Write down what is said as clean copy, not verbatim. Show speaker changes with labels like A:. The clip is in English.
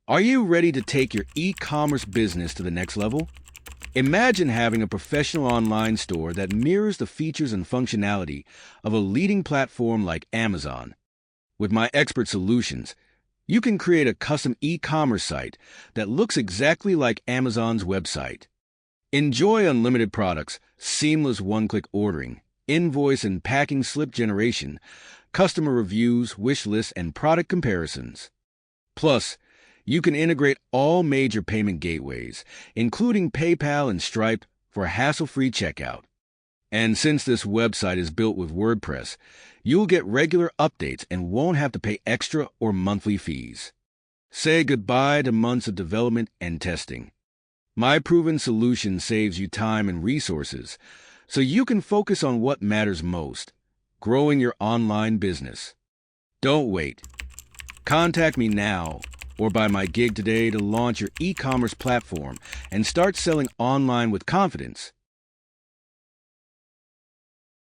A: Are you ready to take your e-commerce business to the next level? Imagine having a professional online store that mirrors the features and functionality of a leading platform like Amazon. With my expert solutions, you can create a custom e-commerce site that looks exactly like Amazon's website. Enjoy unlimited products, seamless one-click ordering, invoice and packing slip generation, customer reviews, wish lists, and product comparisons. Plus, you can integrate all major payment gateways, including PayPal and Stripe, for hassle-free checkout. And since this website is built with WordPress, you'll get regular updates and won't have to pay extra or monthly fees. Say goodbye to months of development and testing. My proven solution saves you time and resources, so you can focus on what matters most, growing your online business. Don't wait. Contact me now or buy my gig today to launch your e-commerce platform and start selling online with confidence.